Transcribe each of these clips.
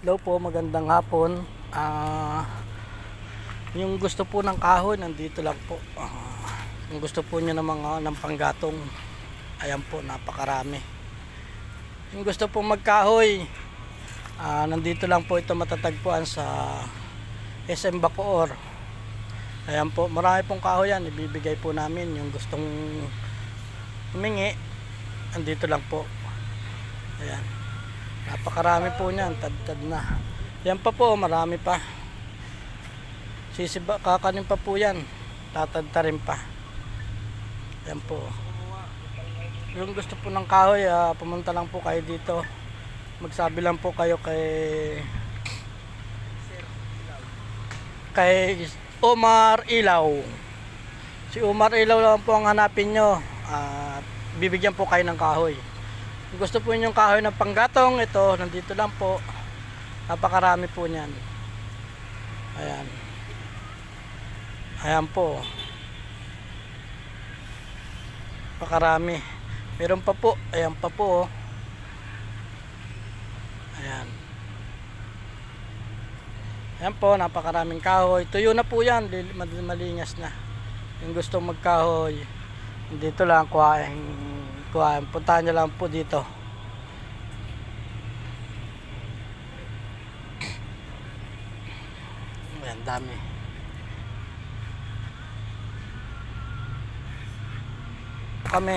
Hello po, magandang hapon. Yung gusto po ng kahoy, nandito lang po. Yung gusto po niya ng panggatong, ayan po, napakarami. Yung gusto po magkahoy, nandito lang po ito matatagpuan sa SM Bacoor. Ayan po, marami pong kahoy yan, ibibigay po namin. Yung gustong humingi, nandito lang po. Ayan, napakarami po niyan, tad-tad na. Yan pa po, marami pa. Kakanin pa po yan, tatadta rin pa. Yan po. Yung gusto po ng kahoy, pumunta lang po kayo dito. Magsabi lang po kayo kay Omar Ilaw. Si Omar Ilaw lang po ang hanapin nyo. Bibigyan po kayo ng kahoy. Kung gusto po yung kahoy ng panggatong, ito, nandito lang po. Napakarami po niyan. Ayan. Ayan po. Napakarami. Meron pa po. Ayan pa po. Ayan. Ayan po, napakaraming kahoy. Tuyo na po yan, malingas na. Yung gusto magkahoy, dito lang, kuhain. Puntahan nyo lang po dito. Ayan, dami. Kami.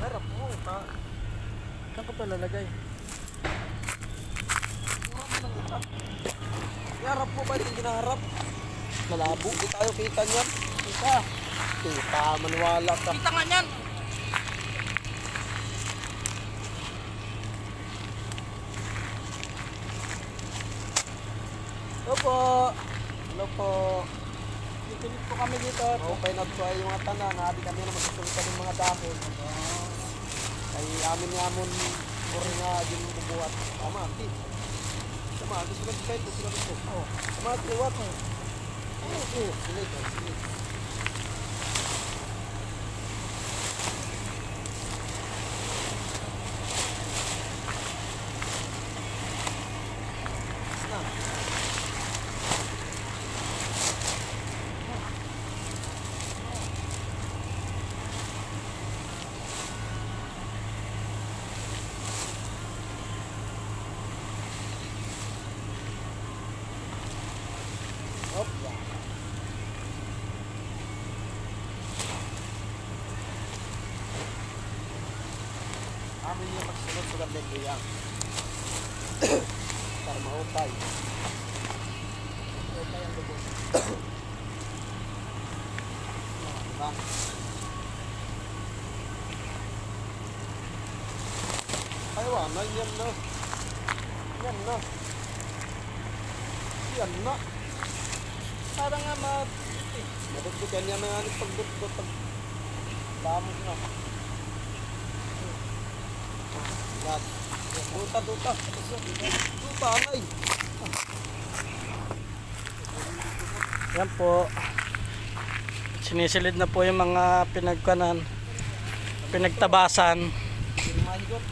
Harap mo, saan ka pa lalagay? Harap mo ba yung ginaharap? Malabo, di tayo kita niyan. Kita. Kita, maniwala ka. Kita nga yan. Hello po. Hello po. Pipilit po kami dito. Okay na po yung mga tanan. Nabi kami na magsusulitan ng mga dahon. Ay amin nga mo or nga din bubuhat. Tama, di. Tama, gusto ka defend, gusto ka defend. Tama, bubuhat mo. Silit. Hop, yan. Amin yung magsunod-sunod na ito para maupay. Maupay ang lubos. Diba? Ay, wanay yan na. Yan na. Yan na. Para nga Madugdugan niya na nga pagdugdug pag damog na. Yan. Duta. Duta, anay. Yan po. Sinisilid na po yung mga pinagtabasan. Mahigot.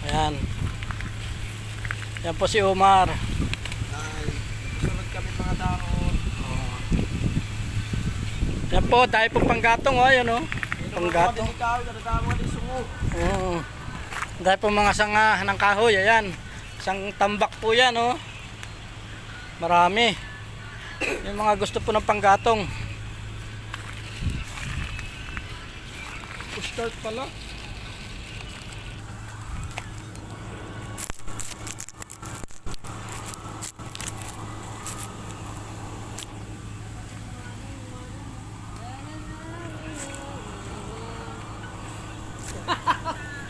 Ayan. Yan po si Omar. Ay, sunod kami mga dahon. Yan po, dahil po panggatong, yan o. Panggatong. Dadamo din sungo. Dahil po mga sanga ng kahoy, ayan. Isang tambak po yan, o. Marami. Yung mga gusto po ng panggatong. Start pala.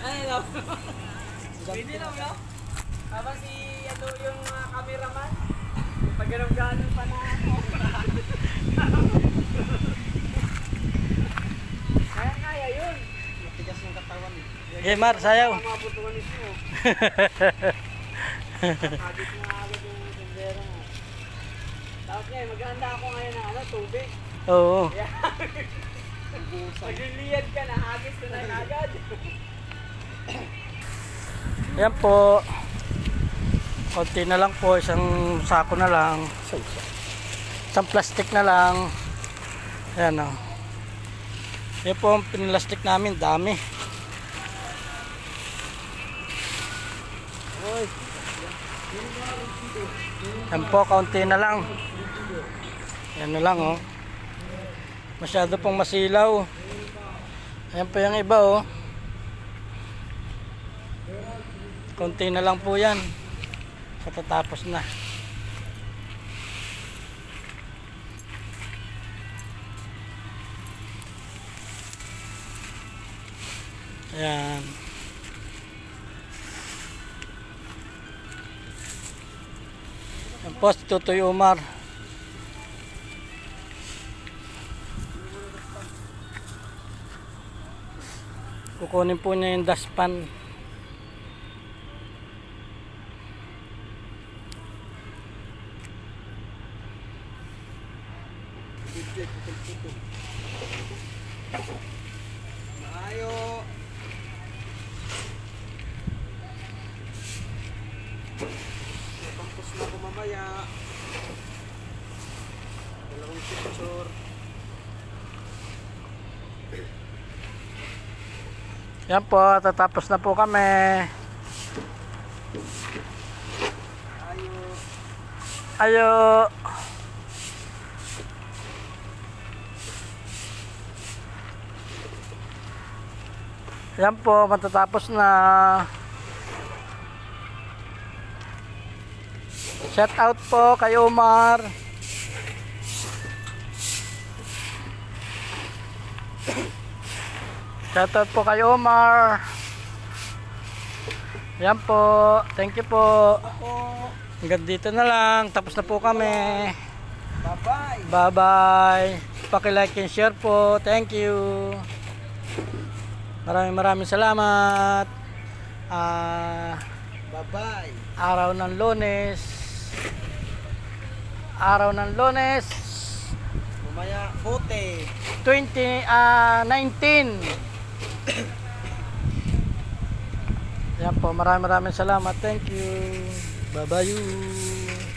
Ay, no. Pwede lang, no? Habang si ano yung cameraman, pag ganun pa na ako. Kaya yun. Matigas yung katawan eh. Okay, Mar, sayaw. Mga butuan ito. Agit na agad yung sendera. Tapos ngayon, maghahanda ako ngayon ng tubig. Oo. Magliliyad ka na, hagis ko na Ayan po. Konti na lang po, isang sako na lang. Isang plastic na lang. Ayan o. Ayan po ang pinilastik namin, dami. Ayan po, kaunti na lang. Ayan na lang o. Masyado pong masilaw. Ayan po yung iba o. Kaunti na lang po yan. Patatapos na. Ayan. Ayan po si Tutoy Umar. Kukunin po niya yung dustpan. Maayo. Pampus na ko mamaya. Dalawang picture. Yan po, tatapos na po kami. Ayo. Ayo. Yan po, matatapos na. Shout out po kay Omar. Shout out po kay Omar. Yan po. Thank you po. Hanggang dito na lang. Tapos na po kami. Bye-bye. Bye-bye. Paki-like and share po. Thank you. Maraming salamat. Bye-bye. Araw ng Lunes. Araw ng Lunes. Mamaya, bote. 19. Yan po, maraming salamat. Thank you. Bye-bye.